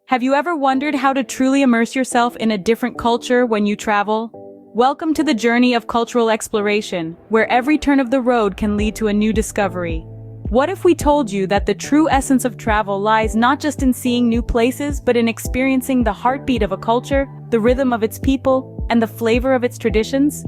Have you ever wondered how to truly immerse yourself in a different culture when you travel? Welcome to the journey of cultural exploration, where every turn of the road can lead to a new discovery. What if we told you that the true essence of travel lies not just in seeing new places, but in experiencing the heartbeat of a culture, the rhythm of its people, and the flavor of its traditions?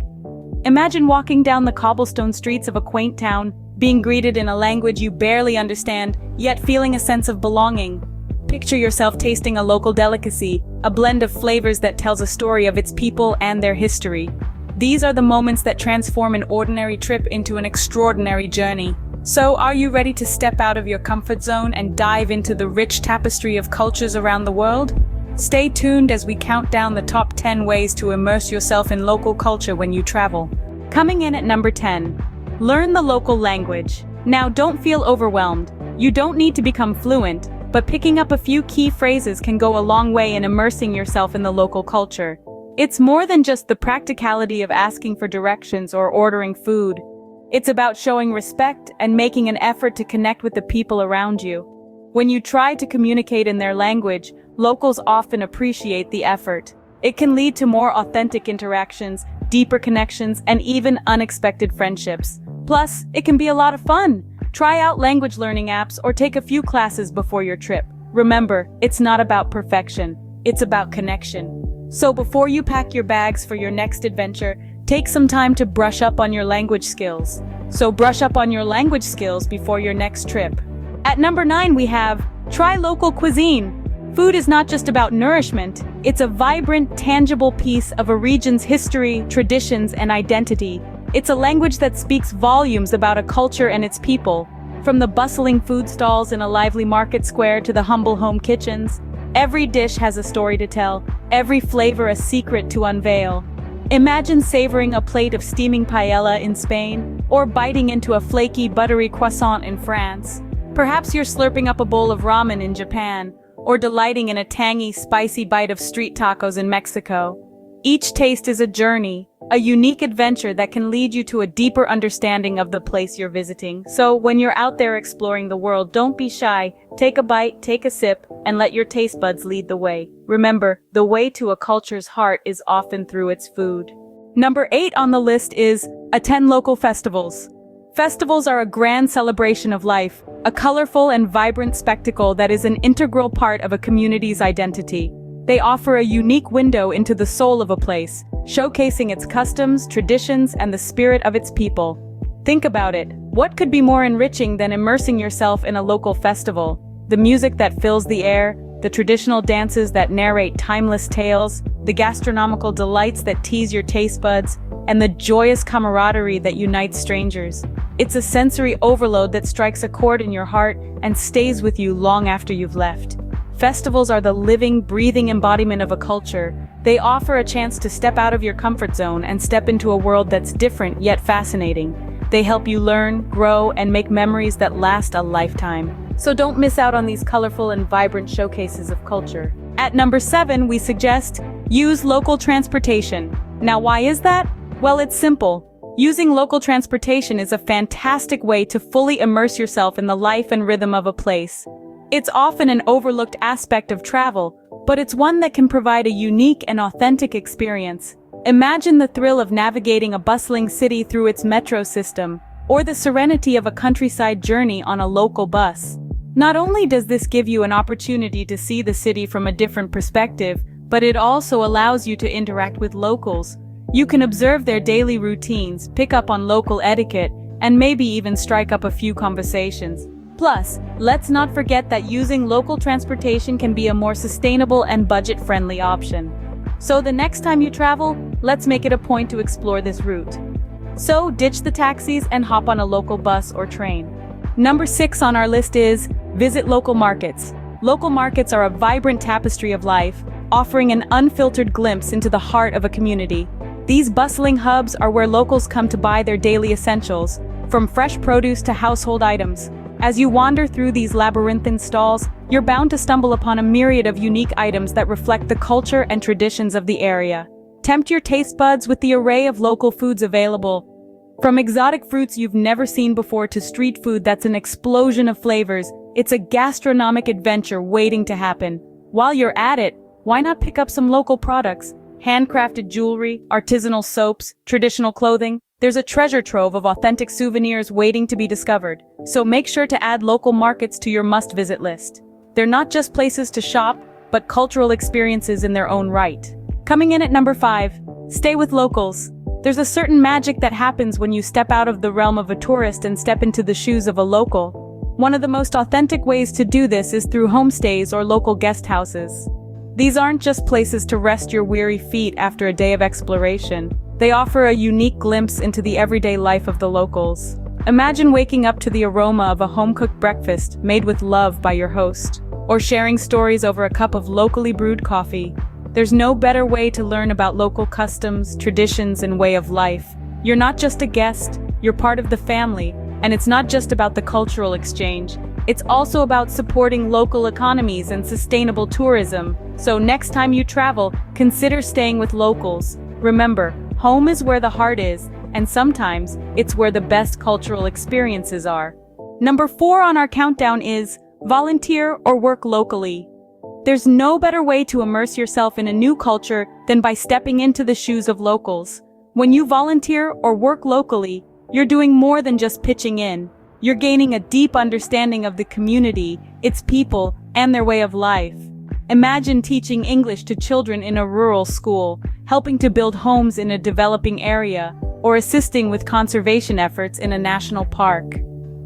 Imagine walking down the cobblestone streets of a quaint town, being greeted in a language you barely understand, yet feeling a sense of belonging. Picture yourself tasting a local delicacy, a blend of flavors that tells a story of its people and their history. These are the moments that transform an ordinary trip into an extraordinary journey. So, are you ready to step out of your comfort zone and dive into the rich tapestry of cultures around the world? Stay tuned as we count down the top 10 ways to immerse yourself in local culture when you travel. Coming in at number 10. Learn the local language. Now, don't feel overwhelmed. You don't need to become fluent, but picking up a few key phrases can go a long way in immersing yourself in the local culture. It's more than just the practicality of asking for directions or ordering food. It's about showing respect and making an effort to connect with the people around you. When you try to communicate in their language, locals often appreciate the effort. It can lead to more authentic interactions, deeper connections, and even unexpected friendships. Plus, it can be a lot of fun. Try out language learning apps or take a few classes before your trip. Remember, it's not about perfection, it's about connection. So before you pack your bags for your next adventure, take some time to brush up on your language skills. Brush up on your language skills before your next trip. At number 9 we have, try local cuisine. Food is not just about nourishment, it's a vibrant, tangible piece of a region's history, traditions, and identity. It's a language that speaks volumes about a culture and its people. From the bustling food stalls in a lively market square to the humble home kitchens, every dish has a story to tell, every flavor a secret to unveil. Imagine savoring a plate of steaming paella in Spain, or biting into a flaky, buttery croissant in France. Perhaps you're slurping up a bowl of ramen in Japan, or delighting in a tangy, spicy bite of street tacos in Mexico. Each taste is a journey, a unique adventure that can lead you to a deeper understanding of the place you're visiting. So when you're out there exploring the world, don't be shy. Take a bite, take a sip, and let your taste buds lead the way. Remember, the way to a culture's heart is often through its food. Number 8 on the list is attend local festivals. Festivals are a grand celebration of life, a colorful and vibrant spectacle that is an integral part of a community's identity. They offer a unique window into the soul of a place, showcasing its customs, traditions, and the spirit of its people. Think about it. What could be more enriching than immersing yourself in a local festival? The music that fills the air, the traditional dances that narrate timeless tales, the gastronomical delights that tease your taste buds, and the joyous camaraderie that unites strangers. It's a sensory overload that strikes a chord in your heart and stays with you long after you've left. Festivals are the living, breathing embodiment of a culture. They offer a chance to step out of your comfort zone and step into a world that's different yet fascinating. They help you learn, grow, and make memories that last a lifetime. So don't miss out on these colorful and vibrant showcases of culture. At number 7, we suggest use local transportation. Now, why is that? Well, it's simple. Using local transportation is a fantastic way to fully immerse yourself in the life and rhythm of a place. It's often an overlooked aspect of travel, but it's one that can provide a unique and authentic experience. Imagine the thrill of navigating a bustling city through its metro system, or the serenity of a countryside journey on a local bus. Not only does this give you an opportunity to see the city from a different perspective, but it also allows you to interact with locals. You can observe their daily routines, pick up on local etiquette, and maybe even strike up a few conversations. Plus, let's not forget that using local transportation can be a more sustainable and budget-friendly option. So the next time you travel, let's make it a point to explore this route. So ditch the taxis and hop on a local bus or train. Number 6 on our list is visit local markets. Local markets are a vibrant tapestry of life, offering an unfiltered glimpse into the heart of a community. These bustling hubs are where locals come to buy their daily essentials, from fresh produce to household items. As you wander through these labyrinthine stalls, you're bound to stumble upon a myriad of unique items that reflect the culture and traditions of the area. Tempt your taste buds with the array of local foods available. From exotic fruits you've never seen before to street food that's an explosion of flavors, it's a gastronomic adventure waiting to happen. While you're at it, why not pick up some local products? Handcrafted jewelry, artisanal soaps, traditional clothing. There's a treasure trove of authentic souvenirs waiting to be discovered, so make sure to add local markets to your must-visit list. They're not just places to shop, but cultural experiences in their own right. Coming in at number 5, stay with locals. There's a certain magic that happens when you step out of the realm of a tourist and step into the shoes of a local. One of the most authentic ways to do this is through homestays or local guest houses. These aren't just places to rest your weary feet after a day of exploration. They offer a unique glimpse into the everyday life of the locals. Imagine waking up to the aroma of a home-cooked breakfast made with love by your host, or sharing stories over a cup of locally brewed coffee. There's no better way to learn about local customs, traditions, and way of life. You're not just a guest, you're part of the family, and it's not just about the cultural exchange. It's also about supporting local economies and sustainable tourism. So next time you travel, consider staying with locals. Remember, home is where the heart is, and sometimes it's where the best cultural experiences are. Number 4 on our countdown is volunteer or work locally. There's no better way to immerse yourself in a new culture than by stepping into the shoes of locals. When you volunteer or work locally, you're doing more than just pitching in. You're gaining a deep understanding of the community, its people, and their way of life. Imagine teaching English to children in a rural school, helping to build homes in a developing area, or assisting with conservation efforts in a national park.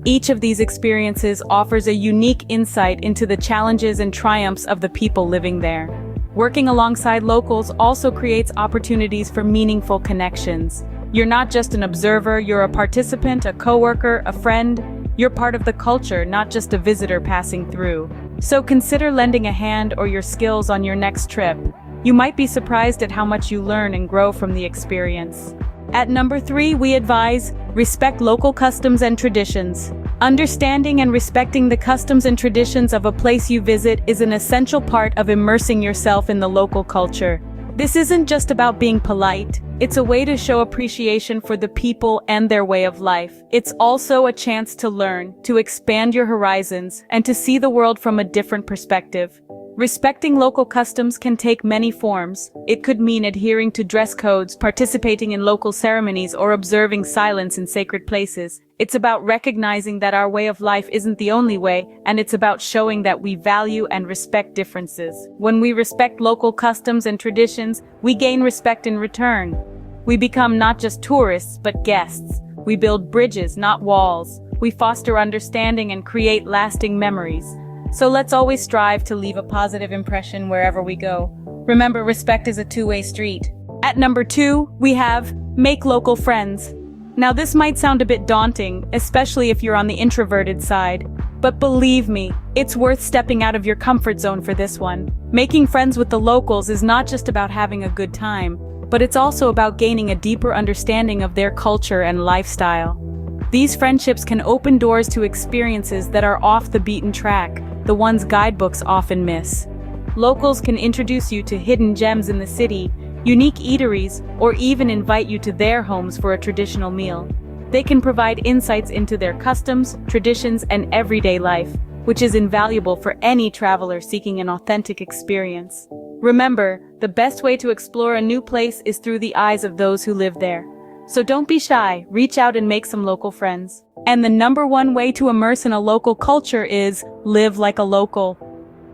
Each of these experiences offers a unique insight into the challenges and triumphs of the people living there. Working alongside locals also creates opportunities for meaningful connections. You're not just an observer, you're a participant, a coworker, a friend. You're part of the culture, not just a visitor passing through. So consider lending a hand or your skills on your next trip. You might be surprised at how much you learn and grow from the experience. At number 3, we advise, respect local customs and traditions. Understanding and respecting the customs and traditions of a place you visit is an essential part of immersing yourself in the local culture. This isn't just about being polite. It's a way to show appreciation for the people and their way of life. It's also a chance to learn, to expand your horizons, and to see the world from a different perspective. Respecting local customs can take many forms. It could mean adhering to dress codes, participating in local ceremonies, or observing silence in sacred places. It's about recognizing that our way of life isn't the only way, and it's about showing that we value and respect differences. When we respect local customs and traditions, we gain respect in return. We become not just tourists, but guests. We build bridges, not walls. We foster understanding and create lasting memories. So let's always strive to leave a positive impression wherever we go. Remember, respect is a two-way street. At number 2, we have make local friends. Now this might sound a bit daunting, especially if you're on the introverted side. But believe me, it's worth stepping out of your comfort zone for this one. Making friends with the locals is not just about having a good time, but it's also about gaining a deeper understanding of their culture and lifestyle. These friendships can open doors to experiences that are off the beaten track, the ones guidebooks often miss. Locals can introduce you to hidden gems in the city, unique eateries, or even invite you to their homes for a traditional meal. They can provide insights into their customs, traditions, and everyday life, which is invaluable for any traveler seeking an authentic experience. Remember, the best way to explore a new place is through the eyes of those who live there. So don't be shy, reach out and make some local friends. And the number 1 way to immerse in a local culture is live like a local.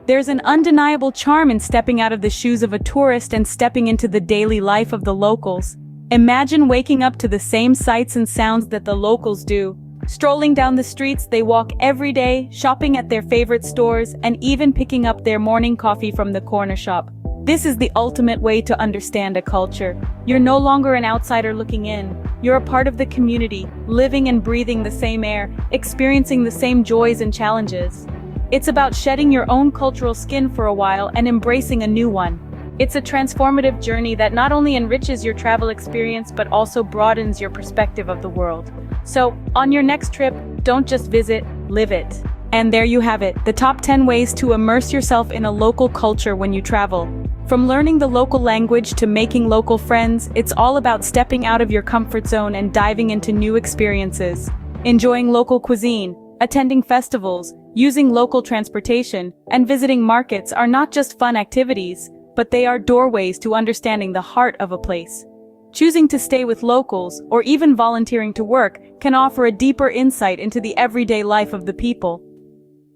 There's an undeniable charm in stepping out of the shoes of a tourist and stepping into the daily life of the locals. Imagine waking up to the same sights and sounds that the locals do. Strolling down the streets they walk every day, shopping at their favorite stores, and even picking up their morning coffee from the corner shop. This is the ultimate way to understand a culture. You're no longer an outsider looking in. You're a part of the community, living and breathing the same air, experiencing the same joys and challenges. It's about shedding your own cultural skin for a while and embracing a new one. It's a transformative journey that not only enriches your travel experience but also broadens your perspective of the world. So, on your next trip, don't just visit, live it. And there you have it, the top 10 ways to immerse yourself in a local culture when you travel. From learning the local language to making local friends, it's all about stepping out of your comfort zone and diving into new experiences. Enjoying local cuisine, attending festivals, Using local transportation and visiting markets are not just fun activities, but they are doorways to understanding the heart of a place. Choosing to stay with locals, or even volunteering to work, can offer a deeper insight into the everyday life of the people.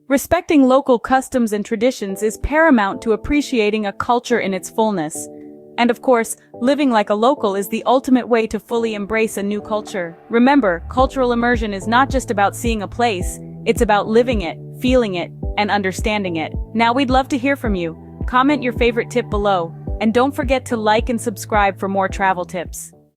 Respecting local customs and traditions is paramount to appreciating a culture in its fullness. And of course, living like a local is the ultimate way to fully embrace a new culture. Remember, cultural immersion is not just about seeing a place, it's about living it, feeling it, and understanding it. Now we'd love to hear from you. Comment your favorite tip below, and don't forget to like and subscribe for more travel tips.